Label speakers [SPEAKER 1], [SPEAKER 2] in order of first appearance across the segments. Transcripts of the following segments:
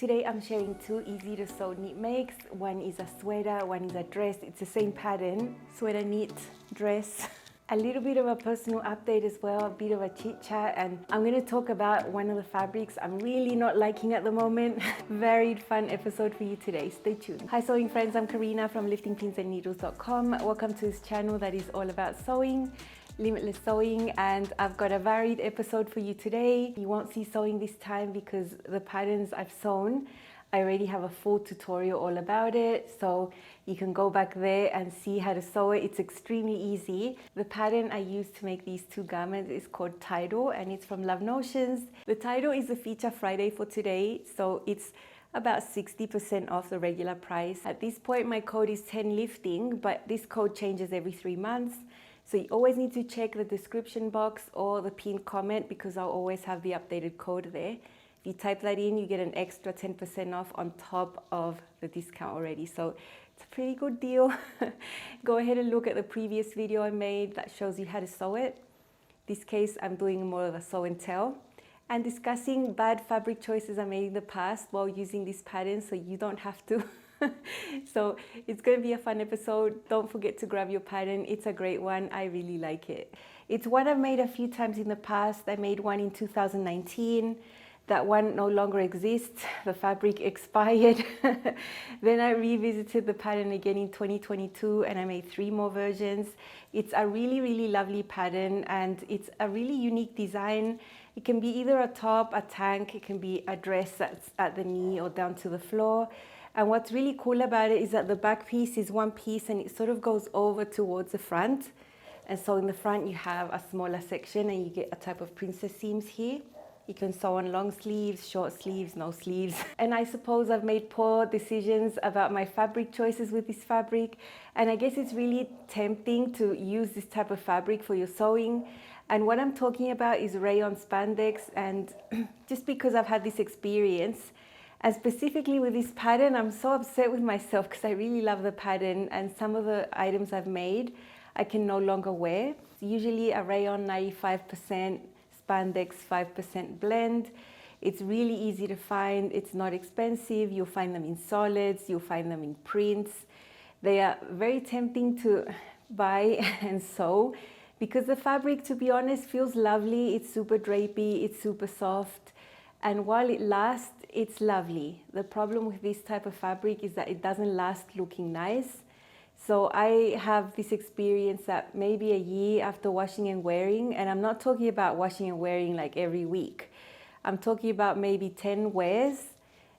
[SPEAKER 1] Today I'm sharing two easy to sew knit makes. One is a sweater, one is a dress. It's the same pattern, sweater, knit, dress. A little bit of a personal update as well, a bit of a chit chat, and I'm going to talk about one of the fabrics I'm really not liking at the moment. Very fun episode for you today. Stay tuned. Hi sewing friends, I'm Karina from liftingpinsandneedles.com. Welcome to this channel that is all about sewing, limitless sewing, and I've got a varied episode for you today. You won't see sewing this time because the patterns I've sewn, I already have a full tutorial all about it, so you can go back there and see how to sew it. It's extremely easy. The pattern I used to make these two garments is called Tidal, and it's from Love Notions. The Tidal is a feature Friday for today, so it's about 60% off the regular price. At this point my code is 10lifting, but this code changes every 3 months. So you always need to check the description box or the pinned comment because I'll always have the updated code there. If you type that in, you get an extra 10% off on top of the discount already. So it's a pretty good deal. Go ahead and look at the previous video I made that shows you how to sew it. This case, I'm doing more of a sew and tell and discussing bad fabric choices I made in the past while using this pattern so you don't have to. So it's going to be a fun episode. Don't forget to grab your pattern. It's a great one. I really like it. It's one I've made a few times in the past. I made one in 2019. That one no longer exists. The fabric expired. Then I revisited the pattern again in 2022 and I made 3 more versions. It's a really lovely pattern and it's a really unique design. It can be either a top, a tank, it can be a dress that's at the knee or down to the floor. And what's really cool about it is that the back piece is one piece and it sort of goes over towards the front. And so in the front you have a smaller section and you get a type of princess seams here. You can sew on long sleeves, short sleeves, no sleeves. And I suppose I've made poor decisions about my fabric choices with this fabric. And I guess it's really tempting to use this type of fabric for your sewing. And what I'm talking about is Rayon spandex. And just because I've had this experience, and specifically with this pattern, I'm so upset with myself because I really love the pattern and some of the items I've made I can no longer wear. It's usually a rayon 95%, spandex 5% blend. It's really easy to find, it's not expensive, you'll find them in solids, you'll find them in prints. They are very tempting to buy and sew because the fabric, to be honest, feels lovely. It's super drapey, it's super soft. And while it lasts, it's lovely. The problem with this type of fabric is that it doesn't last looking nice. So I have this experience that maybe a year after washing and wearing, and I'm not talking about washing and wearing like every week. I'm talking about maybe 10 wears.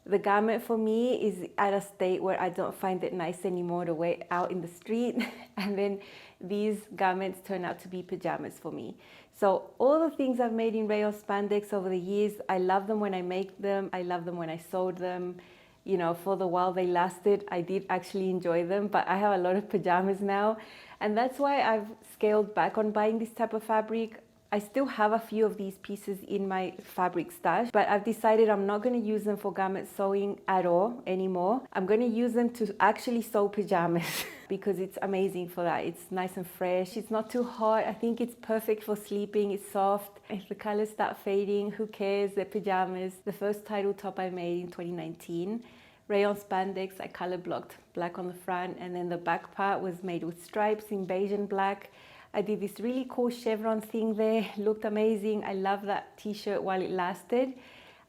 [SPEAKER 1] The garment for me is at a state where I don't find it nice anymore to wear out in the street. And then these garments turn out to be pajamas for me. So all the things I've made in rayon spandex over the years, I love them when I make them. I love them when I sewed them. You know, for the while they lasted, I did actually enjoy them, but I have a lot of pajamas now. And that's why I've scaled back on buying this type of fabric. I still have a few of these pieces in my fabric stash, but I've decided I'm not going to use them for garment sewing at all anymore. I'm going to use them to actually sew pajamas because it's amazing for that. It's nice and fresh. It's not too hot. I think it's perfect for sleeping. It's soft. If the colors start fading, who cares? They're pajamas. The first Tidal top I made in 2019. Rayon spandex, I color blocked black on the front, and then the back part was made with stripes in beige and black. I did this really cool chevron thing there, looked amazing. I love that t-shirt while it lasted.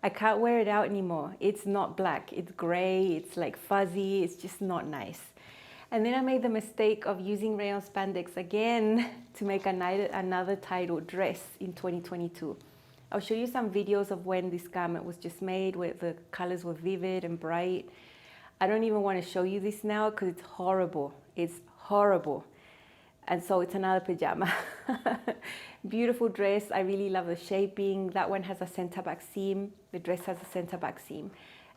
[SPEAKER 1] I can't wear it out anymore. It's not black, it's gray, it's like fuzzy, it's just not nice. And then I made the mistake of using rayon spandex again to make another Tidal dress in 2022. I'll show you some videos of when this garment was just made, where the colors were vivid and bright. I don't even want to show you this now because it's horrible. It's horrible. And so it's another pajama. Beautiful dress. I really love the shaping. That one has a center back seam. The dress has a center back seam.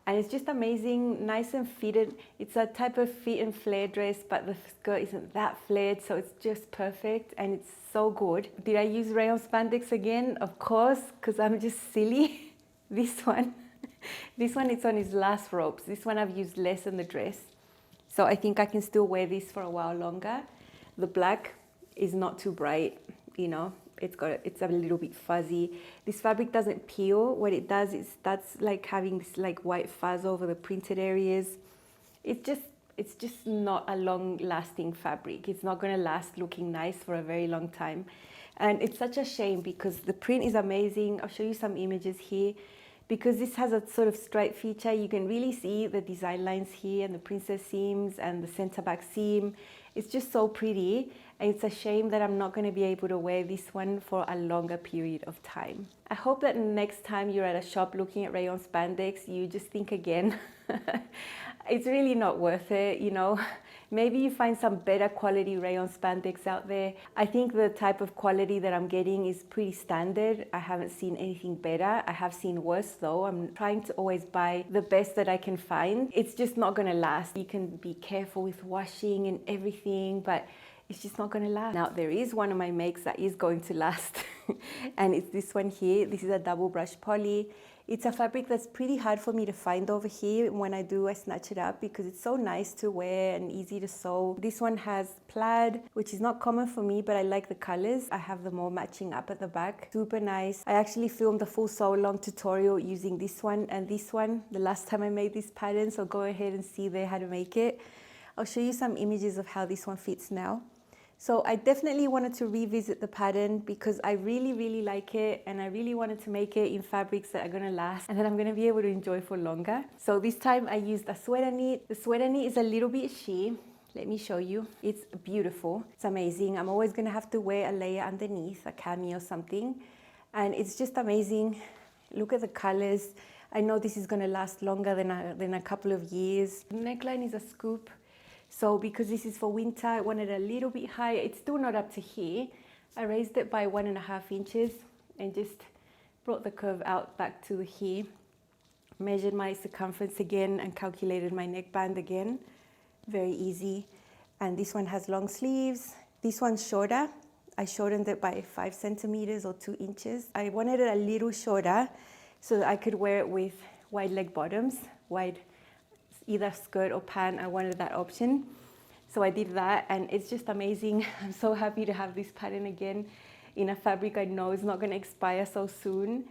[SPEAKER 1] And it's just amazing, nice and fitted. It's a type of fit and flare dress, but the skirt isn't that flared, so it's just perfect and it's so good. Did I use rayon spandex again? Of course, because I'm just silly. This one, it's on its last ropes. This one I've used less than the dress. So I think I can still wear this for a while longer. The black is not too bright, you know. it's a little bit fuzzy. This fabric doesn't peel. What it does is that's like having this like white fuzz over the printed areas. It's just not a long-lasting fabric. It's not going to last looking nice for a very long time. And it's such a shame because the print is amazing. I'll show you some images here. Because this has a sort of stripe feature, you can really see the design lines here and the princess seams and the center back seam. It's just so pretty, and it's a shame that I'm not going to be able to wear this one for a longer period of time. I hope that next time you're at a shop looking at Rayon spandex, you just think again. It's really not worth it, you know. Maybe you find some better quality Rayon spandex out there. I think the type of quality that I'm getting is pretty standard. I haven't seen anything better. I have seen worse though. I'm trying to always buy the best that I can find. It's just not gonna last. You can be careful with washing and everything, but it's just not gonna last. Now there is one of my makes that is going to last and it's this one here. This is a double brush poly. It's a fabric that's pretty hard for me to find over here. When I do, I snatch it up because it's so nice to wear and easy to sew. This one has plaid, which is not common for me, but I like the colors. I have them all matching up at the back. Super nice. I actually filmed a full sew along tutorial using this one and this one the last time I made this pattern, so go ahead and see there how to make it. I'll show you some images of how this one fits now. So I definitely wanted to revisit the pattern because I really like it, and I really wanted to make it in fabrics that are gonna last and that I'm gonna be able to enjoy for longer. So this time I used a sweater knit. The sweater knit is a little bit sheer. Let me show you. It's beautiful. It's amazing. I'm always gonna have to wear a layer underneath, a cami or something. And it's just amazing. Look at the colors. I know this is gonna last longer than a couple of years. The neckline is a scoop. So because this is for winter, I wanted a little bit higher. It's still not up to here. I raised it by 1.5 inches and just brought the curve out back to here. Measured my circumference again and calculated my neckband again. Very easy. And this one has long sleeves. This one's shorter. I shortened it by 5 centimeters or 2 inches. I wanted it a little shorter so that I could wear it with wide leg bottoms, either skirt or pant. I wanted that option. So I did that, and it's just amazing. I'm so happy to have this pattern again in a fabric I know is not gonna expire so soon.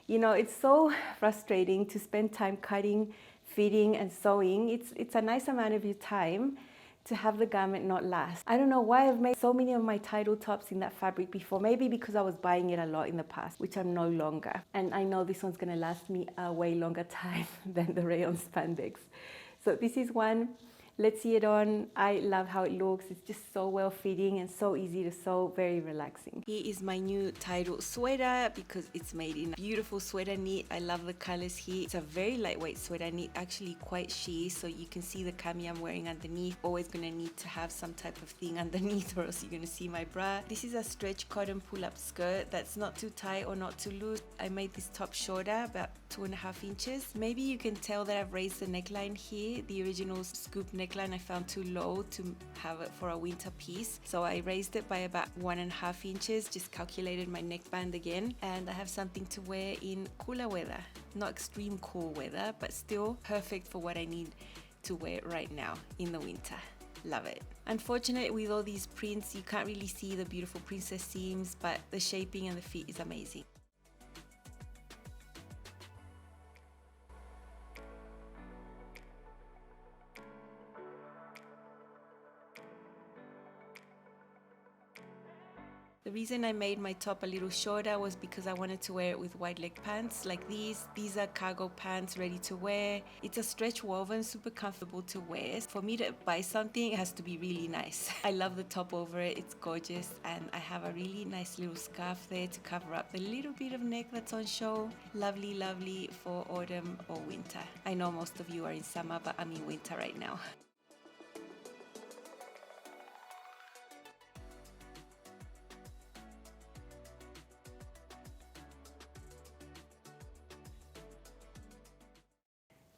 [SPEAKER 1] You know, it's so frustrating to spend time cutting, fitting and sewing. It's a nice amount of your time to have the garment not last. I don't know why I've made so many of my Tidal tops in that fabric before. Maybe because I was buying it a lot in the past, which I'm no longer. And I know this one's gonna last me a way longer time than the Rayon spandex. So this is one. Let's see it on. I love how it looks. It's just so well fitting and so easy to sew, very relaxing. Here is my new Tidal sweater because it's made in a beautiful sweater knit. I love the colors here. It's a very lightweight sweater knit, actually quite sheer, so you can see the cami I'm wearing underneath. Always gonna need to have some type of thing underneath or else you're gonna see my bra. This is a stretch cotton pull-up skirt that's not too tight or not too loose. I made this top shorter, about 2.5 inches. Maybe you can tell that I've raised the neckline here. The original scoop neckline I found too low to have it for a winter piece, so I raised it by about 1.5 inches, just calculated my neckband again, and I have something to wear in cooler weather. Not extreme cool weather, but still perfect for what I need to wear right now in the winter. Love it. Unfortunately, with all these prints, you can't really see the beautiful princess seams, but the shaping and the fit is amazing. The reason I made my top a little shorter was because I wanted to wear it with wide leg pants like these. These are cargo pants ready to wear. It's a stretch woven, super comfortable to wear. For me to buy something, it has to be really nice. I love the top over it, it's gorgeous, and I have a really nice little scarf there to cover up the little bit of neck that's on show. Lovely, lovely for autumn or winter. I know most of you are in summer, but I'm in winter right now.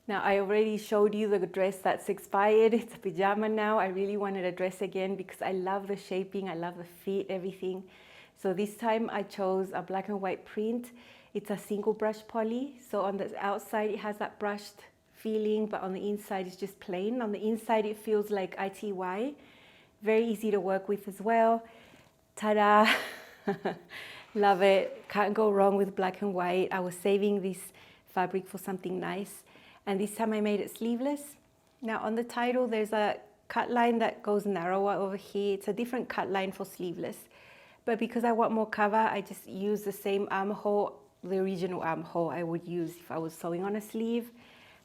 [SPEAKER 1] Now, I already showed you the dress that's expired. It's a pajama now. I really wanted a dress again because I love the shaping, I love the fit, everything. So this time I chose a black and white print. It's a single brush poly. So on the outside it has that brushed feeling, but on the inside it's just plain. On the inside it feels like ITY. Very easy to work with as well. Ta-da! Love it. Can't go wrong with black and white. I was saving this fabric for something nice. And this time I made it sleeveless. Now on the Tidal, there's a cut line that goes narrower over here. It's a different cut line for sleeveless. But because I want more cover, I just use the same armhole, the original armhole I would use if I was sewing on a sleeve.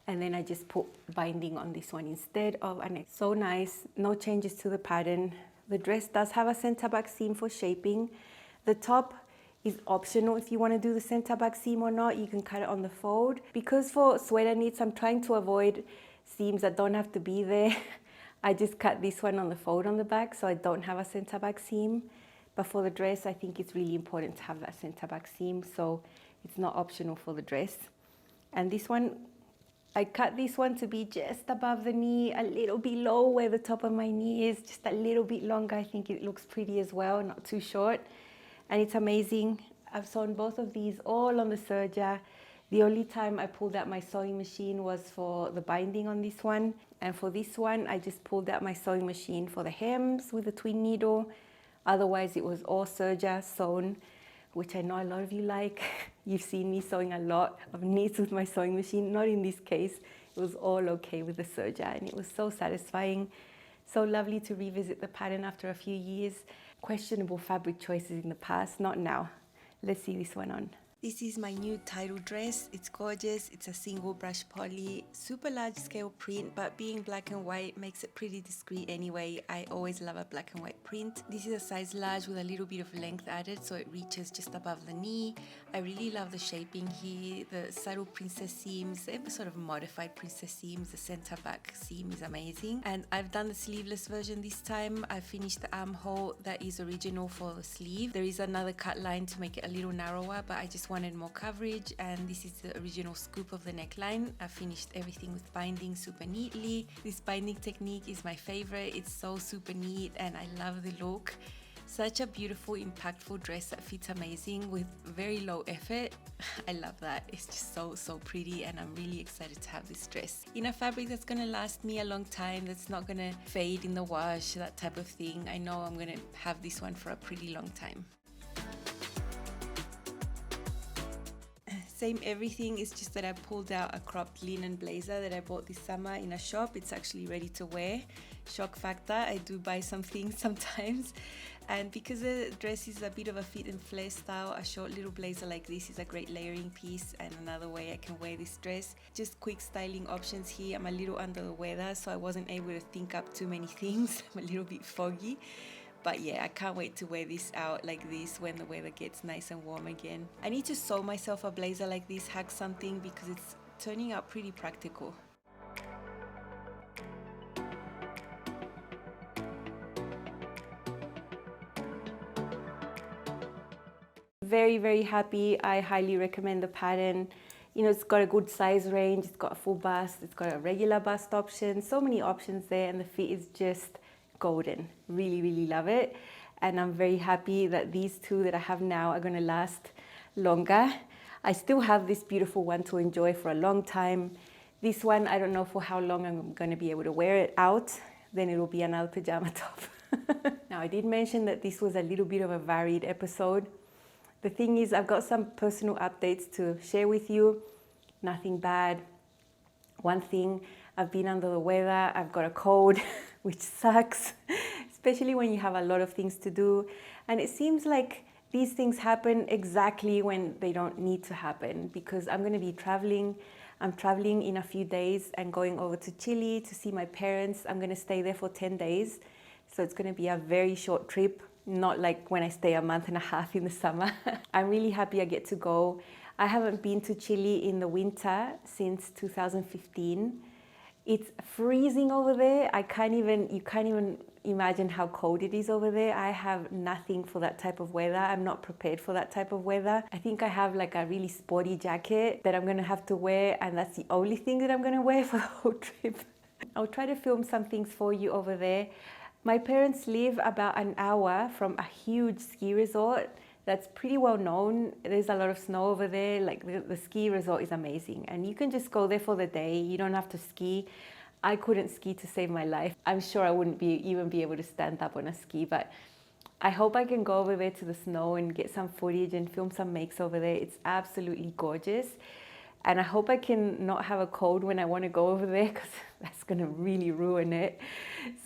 [SPEAKER 1] And then I just put binding on this one instead of a neck. So nice, no changes to the pattern. The dress does have a center back seam for shaping. The top is optional if you want to do the center back seam or not. You can cut it on the fold. Because for sweater knits, I'm trying to avoid seams that don't have to be there. I just cut this one on the fold on the back, so I don't have a center back seam. But for the dress, I think it's really important to have that center back seam, so it's not optional for the dress. And this one, I cut this one to be just above the knee, a little below where the top of my knee is, just a little bit longer. I think it looks pretty as well, not too short. And it's amazing. I've sewn both of these all on the serger. The only time I pulled out my sewing machine was for the binding on this one. And for this one, I just pulled out my sewing machine for the hems with a twin needle. Otherwise, it was all serger sewn, which I know a lot of you like. You've seen me sewing a lot of knits with my sewing machine. Not in this case. It was all okay with the serger, and it was so satisfying. So lovely to revisit the pattern after a few years. Questionable fabric choices in the past, not now. Let's see this one on. This is my new Tidal dress. It's gorgeous. It's a single brush poly, super large scale print, but being black and white makes it pretty discreet anyway. I always love a black and white print. This is a size large with a little bit of length added, so it reaches just above the knee. I really love the shaping here, the subtle princess seams, the sort of modified princess seams. The center back seam is amazing. And I've done the sleeveless version this time. I finished the armhole that is original for the sleeve. There is another cut line to make it a little narrower, but I just wanted more coverage, and this is the original scoop of the neckline. I finished everything with binding super neatly. This binding technique is my favorite. It's so super neat and I love the look. Such a beautiful, impactful dress that fits amazing with very low effort. I love that. It's just so pretty, and I'm really excited to have this dress in a fabric that's gonna last me a long time, that's not gonna fade in the wash, that type of thing. I know I'm gonna have this one for a pretty long time. Same everything, it's just that I pulled out a cropped linen blazer that I bought this summer in a shop. It's actually ready to wear. Shock factor, I do buy some things sometimes. And because the dress is a bit of a fit and flare style, a short little blazer like this is a great layering piece and another way I can wear this dress. Just quick styling options here. I'm a little under the weather, so I wasn't able to think up too many things. I'm a little bit foggy. But yeah, I can't wait to wear this out like this when the weather gets nice and warm again. I need to sew myself a blazer like this, hack something, because it's turning out pretty practical. Very happy. I highly recommend the pattern. You know, it's got a good size range, it's got a full bust, it's got a regular bust option, so many options there, and the fit is just golden. Really love it, and I'm very happy that these two that I have now are going to last longer. I still have this beautiful one to enjoy for a long time. This one, I don't know for how long I'm going to be able to wear it out. Then it'll be another pajama top. Now, I did mention that this was a little bit of a varied episode. The thing is, I've got some personal updates to share with you. Nothing bad. One thing, I've been under the weather, I've got a cold, which sucks, especially when you have a lot of things to do. And it seems like these things happen exactly when they don't need to happen, because I'm going to be traveling. I'm traveling in a few days and going over to Chile to see my parents. I'm going to stay there for 10 days. So it's going to be a very short trip, not like when I stay a month and a half in the summer. I'm really happy I get to go. I haven't been to Chile in the winter since 2015. It's freezing over there. You can't even imagine how cold it is over there. I have nothing for that type of weather. I'm not prepared for that type of weather. I think I have like a really sporty jacket that I'm gonna have to wear, and that's the only thing that I'm gonna wear for the whole trip. I'll try to film some things for you over there. My parents live about an hour from a huge ski resort that's pretty well known. There's a lot of snow over there. Like the ski resort is amazing, and you can just go there for the day. You don't have to ski. I couldn't ski to save my life. I'm sure I wouldn't even be able to stand up on a ski, but I hope I can go over there to the snow and get some footage and film some makes over there. It's absolutely gorgeous. And I hope I can not have a cold when I want to go over there, because that's going to really ruin it.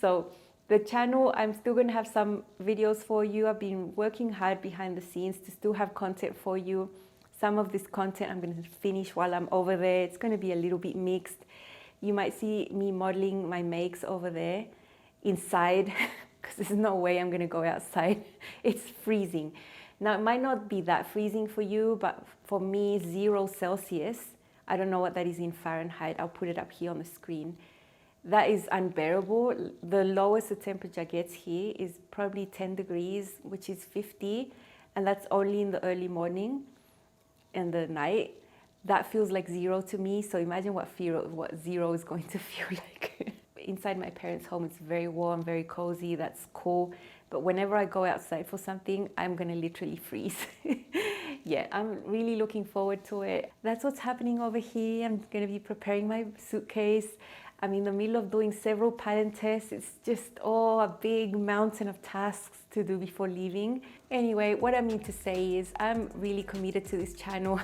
[SPEAKER 1] So the channel, I'm still going to have some videos for you. I've been working hard behind the scenes to still have content for you. Some of this content I'm going to finish while I'm over there. It's going to be a little bit mixed. You might see me modeling my makes over there inside, because there's no way I'm going to go outside. It's freezing. Now, it might not be that freezing for you, but for me, 0 Celsius, I don't know what that is in Fahrenheit. I'll put it up here on the screen. That is unbearable. The lowest the temperature gets here is probably 10 degrees, which is 50, and that's only in the early morning and the night. That feels like 0 to me, so imagine what 0 is going to feel like. Inside my parents' home, it's very warm, very cozy, that's cool. But whenever I go outside for something, I'm gonna literally freeze. Yeah, I'm really looking forward to it. That's what's happening over here. I'm gonna be preparing my suitcase. I'm in the middle of doing several pattern tests. It's just a big mountain of tasks to do before leaving. Anyway, what I mean to say is I'm really committed to this channel.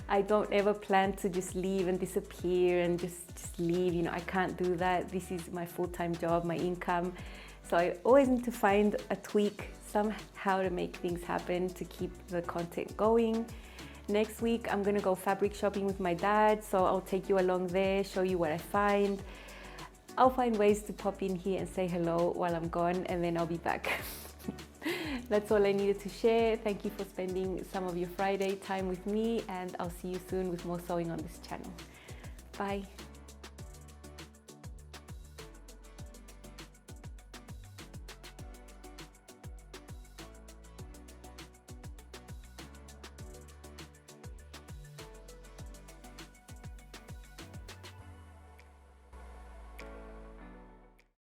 [SPEAKER 1] I don't ever plan to just leave and disappear and just leave. You know, I can't do that. This is my full-time job, my income. So I always need to find a tweak somehow to make things happen, to keep the content going. Next week, I'm gonna go fabric shopping with my dad, so I'll take you along there, show you what I find. I'll find ways to pop in here and say hello while I'm gone, and then I'll be back. That's all I needed to share. Thank you for spending some of your Friday time with me, and I'll see you soon with more sewing on this channel. Bye.